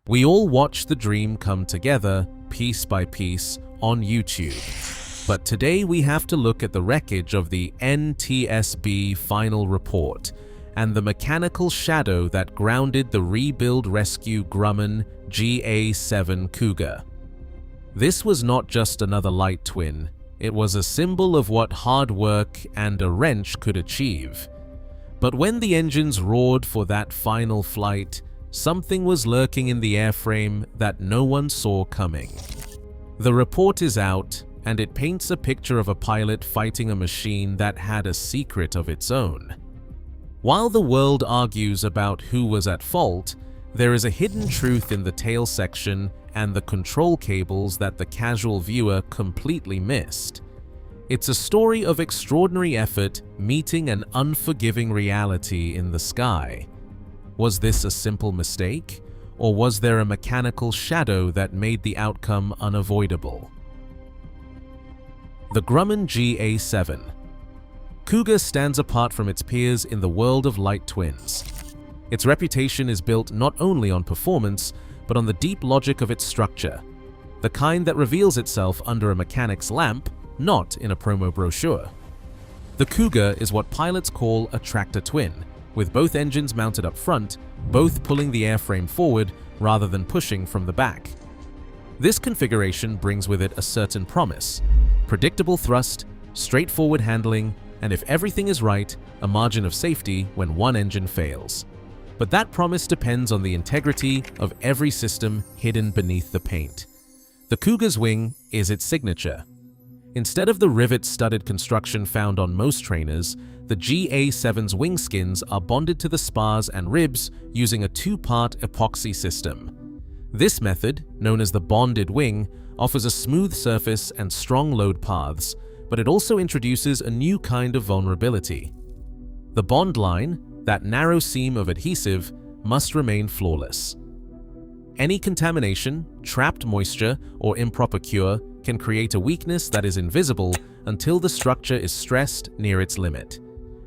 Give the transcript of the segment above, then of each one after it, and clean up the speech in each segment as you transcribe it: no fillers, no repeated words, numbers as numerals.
We all watch the dream come together, piece by piece, on YouTube. But today we have to look at the wreckage of the NTSB final report and the mechanical shadow that grounded the rebuild rescue Grumman GA7 Cougar. This was not just another light twin, it was a symbol of what hard work and a wrench could achieve. But when the engines roared for that final flight, something was lurking in the airframe that no one saw coming. The report is out, and it paints a picture of a pilot fighting a machine that had a secret of its own. While the world argues about who was at fault, there is a hidden truth in the tail section and the control cables that the casual viewer completely missed. It's a story of extraordinary effort meeting an unforgiving reality in the sky. Was this a simple mistake, or was there a mechanical shadow that made the outcome unavoidable? The Grumman GA7 Cougar stands apart from its peers in the world of light twins. Its reputation is built not only on performance, but on the deep logic of its structure, the kind that reveals itself under a mechanic's lamp, not in a promo brochure. The Cougar is what pilots call a tractor twin, with both engines mounted up front, both pulling the airframe forward rather than pushing from the back. This configuration brings with it a certain promise: predictable thrust, straightforward handling, and if everything is right, a margin of safety when one engine fails. But that promise depends on the integrity of every system hidden beneath the paint. The Cougar's wing is its signature. Instead of the rivet-studded construction found on most trainers, the GA7's wing skins are bonded to the spars and ribs using a two-part epoxy system. This method, known as the bonded wing, offers a smooth surface and strong load paths, but it also introduces a new kind of vulnerability. The bond line, that narrow seam of adhesive, must remain flawless. Any contamination, trapped moisture, or improper cure can create a weakness that is invisible until the structure is stressed near its limit.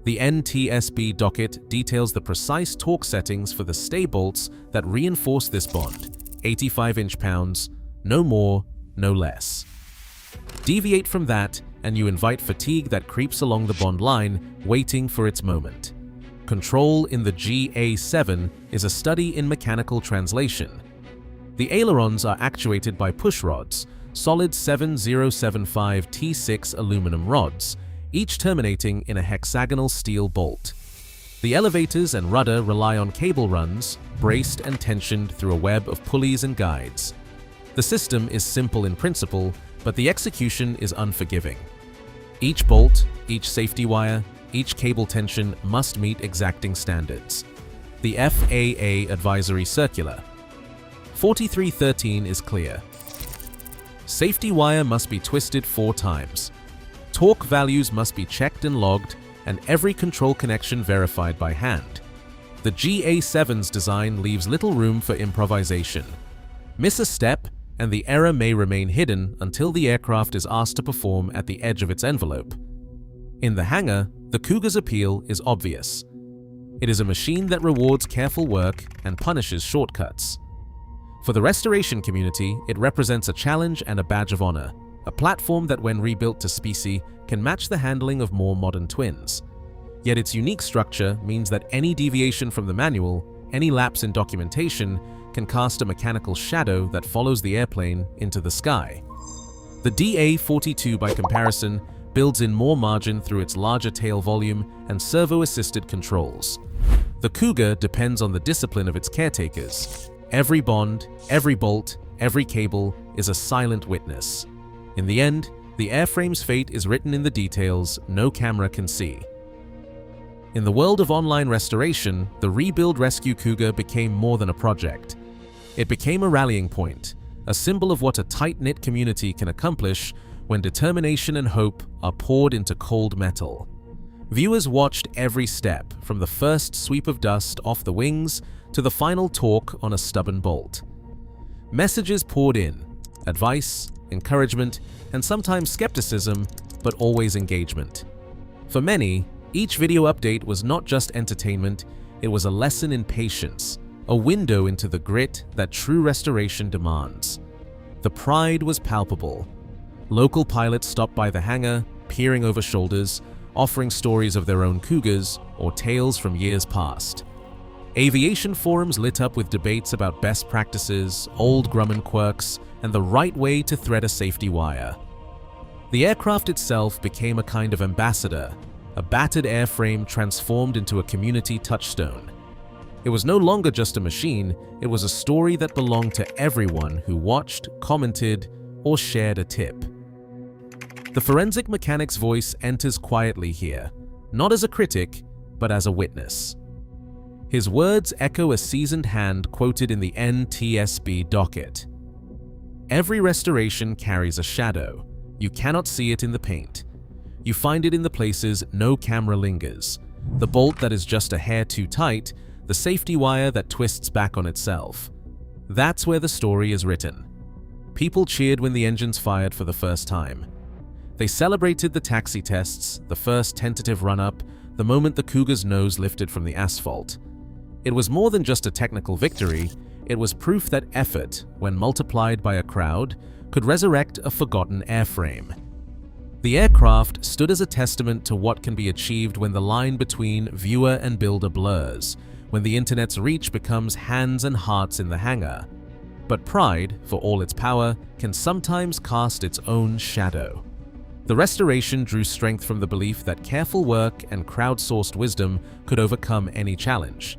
The NTSB docket details the precise torque settings for the stay bolts that reinforce this bond: 85 inch-pounds, no more, no less. Deviate from that, and you invite fatigue that creeps along the bond line, waiting for its moment. Control in the GA7 is a study in mechanical translation. The ailerons are actuated by push rods, solid 7075 T6 aluminum rods, each terminating in a hexagonal steel bolt. The elevators and rudder rely on cable runs, braced and tensioned through a web of pulleys and guides. The system is simple in principle, but the execution is unforgiving. Each bolt, each safety wire, each cable tension must meet exacting standards. The FAA Advisory Circular 4313 is clear. Safety wire must be twisted 4 times. Torque values must be checked and logged, and every control connection verified by hand. The GA7's design leaves little room for improvisation. Miss a step, and the error may remain hidden until the aircraft is asked to perform at the edge of its envelope. In the hangar, the Cougar's appeal is obvious. It is a machine that rewards careful work and punishes shortcuts. For the restoration community, it represents a challenge and a badge of honor, a platform that when rebuilt to specie can match the handling of more modern twins. Yet its unique structure means that any deviation from the manual, any lapse in documentation, can cast a mechanical shadow that follows the airplane into the sky. The DA42, by comparison, builds in more margin through its larger tail volume and servo-assisted controls. The Cougar depends on the discipline of its caretakers. Every bond, every bolt, every cable is a silent witness. In the end, the airframe's fate is written in the details no camera can see. In the world of online restoration, the Rebuild Rescue Cougar became more than a project. It became a rallying point, a symbol of what a tight-knit community can accomplish when determination and hope are poured into cold metal. Viewers watched every step, from the first sweep of dust off the wings to the final torque on a stubborn bolt. Messages poured in: advice, encouragement, and sometimes skepticism, but always engagement. For many, each video update was not just entertainment, it was a lesson in patience, a window into the grit that true restoration demands. The pride was palpable. Local pilots stopped by the hangar, peering over shoulders, offering stories of their own Cougars or tales from years past. Aviation forums lit up with debates about best practices, old Grumman quirks, and the right way to thread a safety wire. The aircraft itself became a kind of ambassador, a battered airframe transformed into a community touchstone. It was no longer just a machine, it was a story that belonged to everyone who watched, commented, or shared a tip. The forensic mechanic's voice enters quietly here, not as a critic, but as a witness. His words echo a seasoned hand quoted in the NTSB docket. Every restoration carries a shadow. You cannot see it in the paint. You find it in the places no camera lingers. The bolt that is just a hair too tight, the safety wire that twists back on itself. That's where the story is written. People cheered when the engines fired for the first time. They celebrated the taxi tests, the first tentative run-up, the moment the Cougar's nose lifted from the asphalt. It was more than just a technical victory, it was proof that effort, when multiplied by a crowd, could resurrect a forgotten airframe. The aircraft stood as a testament to what can be achieved when the line between viewer and builder blurs, when the internet's reach becomes hands and hearts in the hangar. But pride, for all its power, can sometimes cast its own shadow. The restoration drew strength from the belief that careful work and crowdsourced wisdom could overcome any challenge.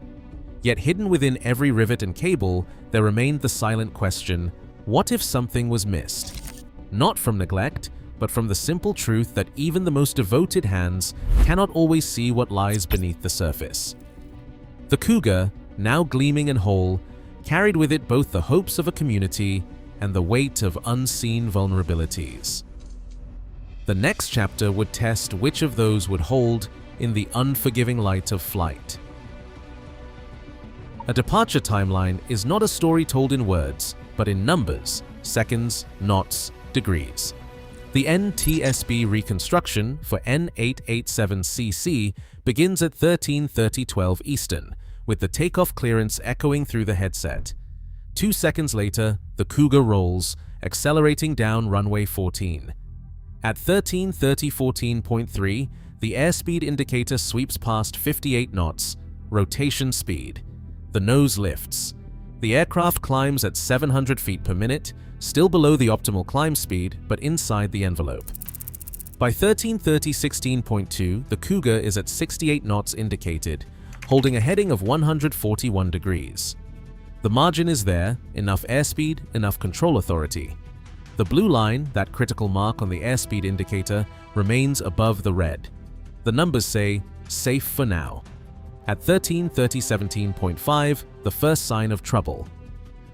Yet hidden within every rivet and cable, there remained the silent question, what if something was missed? Not from neglect, but from the simple truth that even the most devoted hands cannot always see what lies beneath the surface. The Cougar, now gleaming and whole, carried with it both the hopes of a community and the weight of unseen vulnerabilities. The next chapter would test which of those would hold in the unforgiving light of flight. A departure timeline is not a story told in words, but in numbers, seconds, knots, degrees. The NTSB reconstruction for N887CC begins at 13:30:12 Eastern, with the takeoff clearance echoing through the headset. 2 seconds later, the Cougar rolls, accelerating down runway 14. At 13:30:14.3, the airspeed indicator sweeps past 58 knots, rotation speed. The nose lifts. The aircraft climbs at 700 feet per minute, still below the optimal climb speed, but inside the envelope. By 13:30:16.2, the Cougar is at 68 knots indicated, holding a heading of 141 degrees. The margin is there, enough airspeed, enough control authority. The blue line, that critical mark on the airspeed indicator, remains above the red. The numbers say, safe for now. At 13:30:17.5, the first sign of trouble.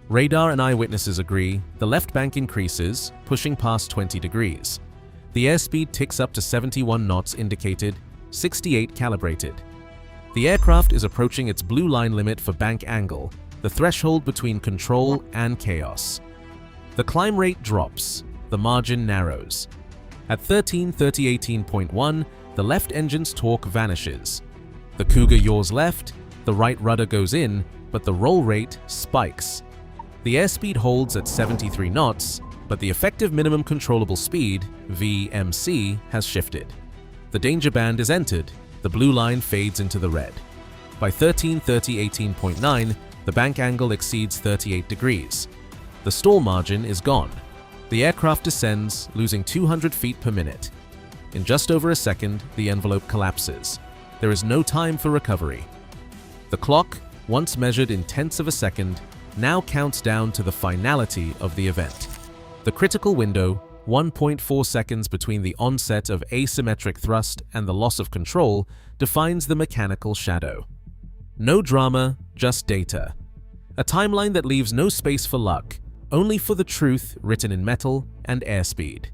Radar and eyewitnesses agree, the left bank increases, pushing past 20 degrees. The airspeed ticks up to 71 knots indicated, 68 calibrated. The aircraft is approaching its blue line limit for bank angle, the threshold between control and chaos. The climb rate drops, the margin narrows. At 13:30:18.1, the left engine's torque vanishes. The Cougar yaws left, the right rudder goes in, but the roll rate spikes. The airspeed holds at 73 knots, but the effective minimum controllable speed, VMC, has shifted. The danger band is entered, the blue line fades into the red. By 13:30:18.9, the bank angle exceeds 38 degrees. The stall margin is gone. The aircraft descends, losing 200 feet per minute. In just over a second, the envelope collapses. There is no time for recovery. The clock, once measured in tenths of a second, now counts down to the finality of the event. The critical window, 1.4 seconds between the onset of asymmetric thrust and the loss of control, defines the mechanical shadow. No drama, just data. A timeline that leaves no space for luck, only for the truth written in metal and airspeed.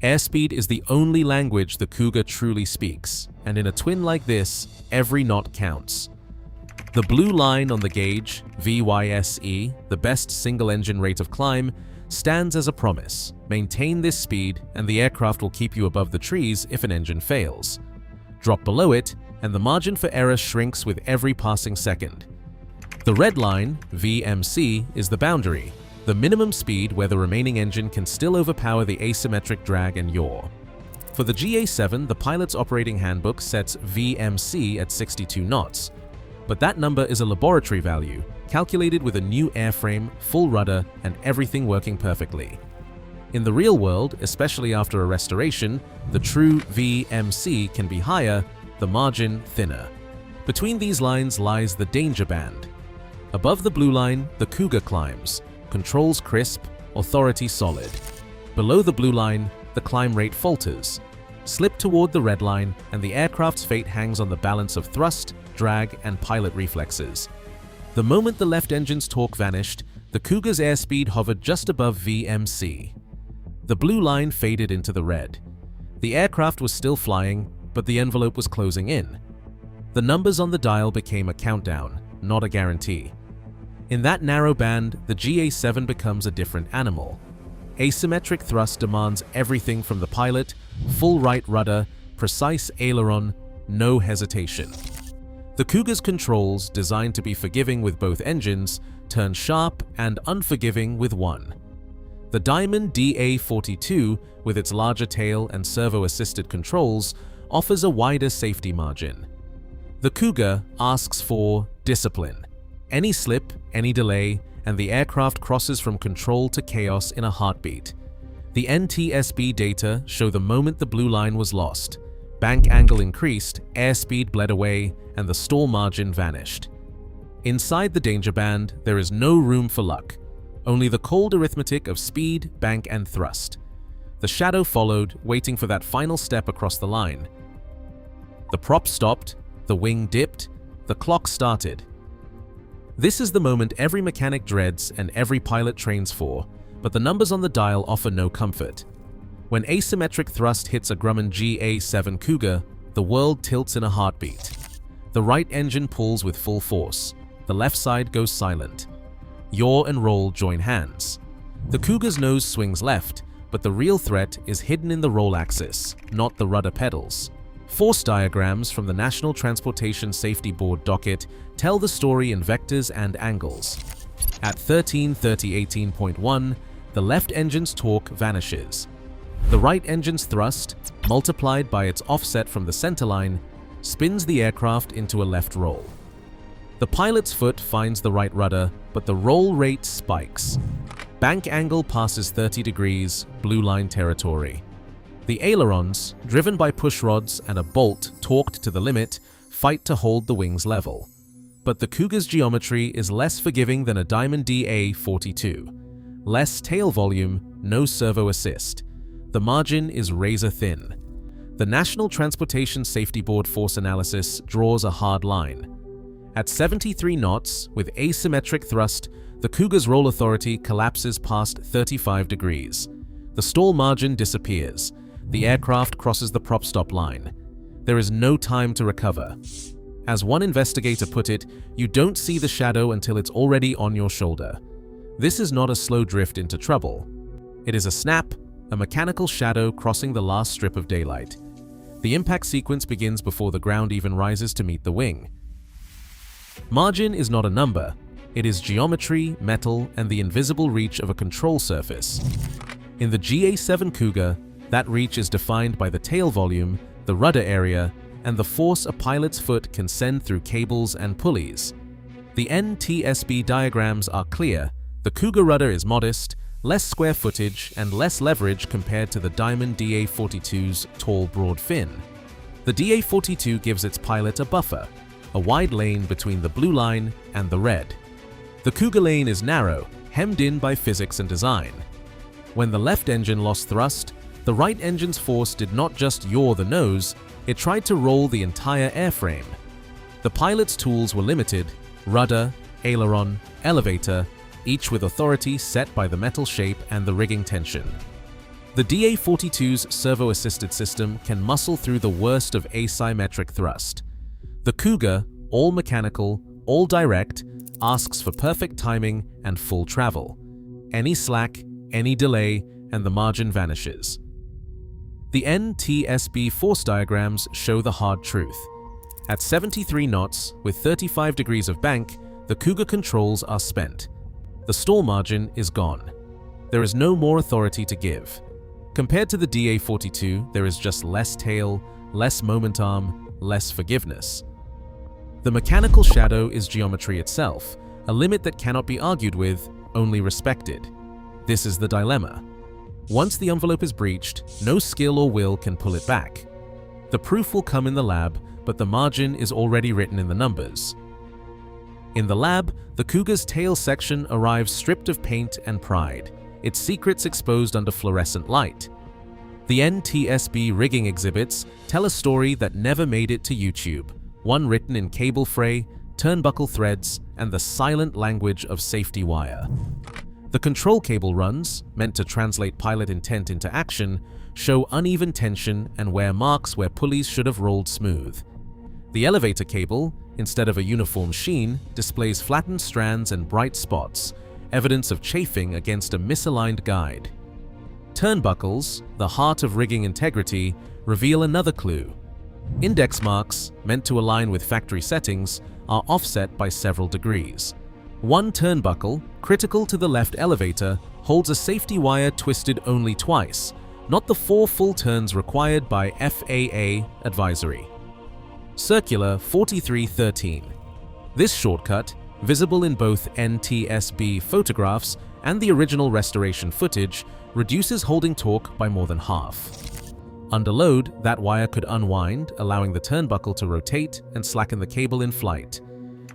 Airspeed is the only language the Cougar truly speaks, and in a twin like this, every knot counts. The blue line on the gauge, VYSE, the best single-engine rate of climb, stands as a promise. Maintain this speed, and the aircraft will keep you above the trees if an engine fails. Drop below it, and the margin for error shrinks with every passing second. The red line, VMC, is the boundary, the minimum speed where the remaining engine can still overpower the asymmetric drag and yaw. For the GA7, the pilot's operating handbook sets VMC at 62 knots, but that number is a laboratory value, calculated with a new airframe, full rudder, and everything working perfectly. In the real world, especially after a restoration, the true VMC can be higher, the margin thinner. Between these lines lies the danger band. Above the blue line, the Cougar climbs, controls crisp, authority solid. Below the blue line, the climb rate falters. Slip toward the red line, and the aircraft's fate hangs on the balance of thrust, drag, and pilot reflexes. The moment the left engine's torque vanished, the Cougar's airspeed hovered just above VMC. The blue line faded into the red. The aircraft was still flying, but the envelope was closing in. The numbers on the dial became a countdown, not a guarantee. In that narrow band, the GA7 becomes a different animal. Asymmetric thrust demands everything from the pilot: full right rudder, precise aileron, no hesitation. The Cougar's controls, designed to be forgiving with both engines, turn sharp and unforgiving with one. The Diamond DA42, with its larger tail and servo-assisted controls, offers a wider safety margin. The Cougar asks for discipline. Any slip, any delay, and the aircraft crosses from control to chaos in a heartbeat. The NTSB data show the moment the blue line was lost. Bank angle increased, airspeed bled away, and the stall margin vanished. Inside the danger band, there is no room for luck, only the cold arithmetic of speed, bank, and thrust. The shadow followed, waiting for that final step across the line. The prop stopped, the wing dipped, the clock started. This is the moment every mechanic dreads and every pilot trains for, but the numbers on the dial offer no comfort. When asymmetric thrust hits a Grumman GA7 Cougar, the world tilts in a heartbeat. The right engine pulls with full force. The left side goes silent. Yaw and roll join hands. The Cougar's nose swings left, but the real threat is hidden in the roll axis, not the rudder pedals. Force diagrams from the National Transportation Safety Board docket tell the story in vectors and angles. At 1330/18.1, the left engine's torque vanishes. The right engine's thrust, multiplied by its offset from the centerline, spins the aircraft into a left roll. The pilot's foot finds the right rudder, but the roll rate spikes. Bank angle passes 30 degrees, blue line territory. The ailerons, driven by push rods and a bolt torqued to the limit, fight to hold the wings level. But the Cougar's geometry is less forgiving than a Diamond DA42. Less tail volume, no servo assist. The margin is razor thin. The National Transportation Safety Board force analysis draws a hard line. At 73 knots, with asymmetric thrust, the Cougar's roll authority collapses past 35 degrees. The stall margin disappears. The aircraft crosses the prop stop line. There is no time to recover. As one investigator put it, you don't see the shadow until it's already on your shoulder. This is not a slow drift into trouble. It is a snap, a mechanical shadow crossing the last strip of daylight. The impact sequence begins before the ground even rises to meet the wing. Margin is not a number. It is geometry, metal, and the invisible reach of a control surface. In the GA7 Cougar, that reach is defined by the tail volume, the rudder area, and the force a pilot's foot can send through cables and pulleys. The NTSB diagrams are clear. The Cougar rudder is modest, less square footage, and less leverage compared to the Diamond DA42's tall, broad fin. The DA42 gives its pilot a buffer, a wide lane between the blue line and the red. The Cougar lane is narrow, hemmed in by physics and design. When the left engine lost thrust, the right engine's force did not just yaw the nose, it tried to roll the entire airframe. The pilot's tools were limited: rudder, aileron, elevator, each with authority set by the metal shape and the rigging tension. The DA42's servo-assisted system can muscle through the worst of asymmetric thrust. The Cougar, all mechanical, all direct, asks for perfect timing and full travel. Any slack, any delay, and the margin vanishes. The NTSB force diagrams show the hard truth. At 73 knots, with 35 degrees of bank, the Cougar controls are spent. The stall margin is gone. There is no more authority to give. Compared to the DA42, there is just less tail, less moment arm, less forgiveness. The mechanical shadow is geometry itself, a limit that cannot be argued with, only respected. This is the dilemma. Once the envelope is breached, no skill or will can pull it back. The proof will come in the lab, but the margin is already written in the numbers. In the lab, the Cougar's tail section arrives stripped of paint and pride, its secrets exposed under fluorescent light. The NTSB rigging exhibits tell a story that never made it to YouTube, one written in cable fray, turnbuckle threads, and the silent language of safety wire. The control cable runs, meant to translate pilot intent into action, show uneven tension and wear marks where pulleys should have rolled smooth. The elevator cable, instead of a uniform sheen, displays flattened strands and bright spots, evidence of chafing against a misaligned guide. Turnbuckles, the heart of rigging integrity, reveal another clue. Index marks, meant to align with factory settings, are offset by several degrees. One turnbuckle, critical to the left elevator, holds a safety wire twisted only twice, not the 4 full turns required by FAA advisory. Circular 4313. This shortcut, visible in both NTSB photographs and the original restoration footage, reduces holding torque by more than half. Under load, that wire could unwind, allowing the turnbuckle to rotate and slacken the cable in flight.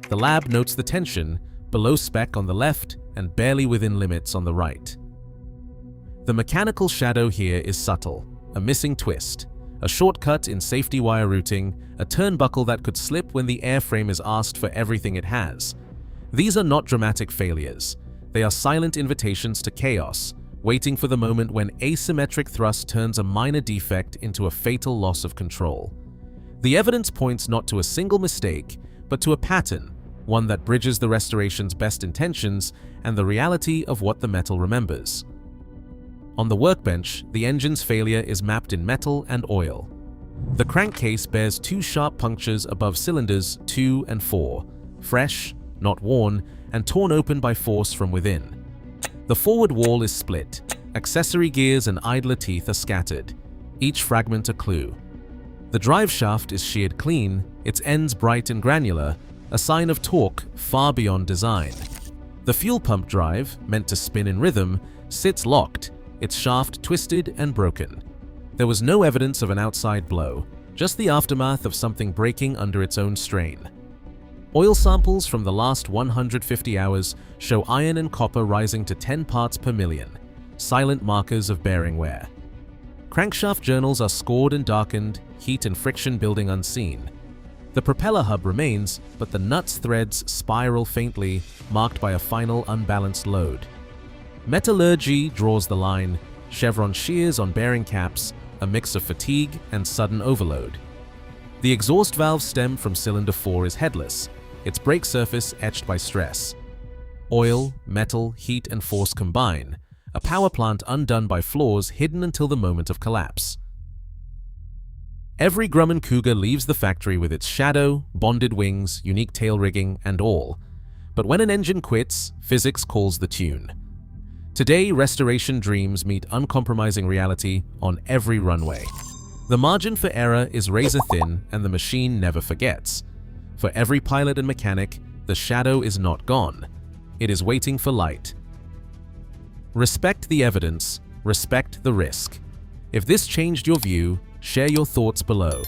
The lab notes the tension, below spec on the left and barely within limits on the right. The mechanical shadow here is subtle, a missing twist, a shortcut in safety wire routing, a turnbuckle that could slip when the airframe is asked for everything it has. These are not dramatic failures. They are silent invitations to chaos, waiting for the moment when asymmetric thrust turns a minor defect into a fatal loss of control. The evidence points not to a single mistake, but to a pattern, one that bridges the restoration's best intentions and the reality of what the metal remembers. On the workbench, the engine's failure is mapped in metal and oil. The crankcase bears 2 sharp punctures above cylinders 2 and 4, fresh, not worn, and torn open by force from within. The forward wall is split, accessory gears and idler teeth are scattered, each fragment a clue. The drive shaft is sheared clean, its ends bright and granular, a sign of torque far beyond design. The fuel pump drive, meant to spin in rhythm, sits locked, its shaft twisted and broken. There was no evidence of an outside blow, just the aftermath of something breaking under its own strain. Oil samples from the last 150 hours show iron and copper rising to 10 parts per million, silent markers of bearing wear. Crankshaft journals are scored and darkened, heat and friction building unseen. The propeller hub remains, but the nuts threads spiral faintly, marked by a final unbalanced load. Metallurgy draws the line, chevron shears on bearing caps, a mix of fatigue and sudden overload. The exhaust valve stem from cylinder 4 is headless, its brake surface etched by stress. Oil, metal, heat and force combine, a power plant undone by flaws hidden until the moment of collapse. Every Grumman Cougar leaves the factory with its shadow, bonded wings, unique tail rigging, and all. But when an engine quits, physics calls the tune. Today, restoration dreams meet uncompromising reality on every runway. The margin for error is razor thin and the machine never forgets. For every pilot and mechanic, the shadow is not gone. It is waiting for light. Respect the evidence, respect the risk. If this changed your view, share your thoughts below.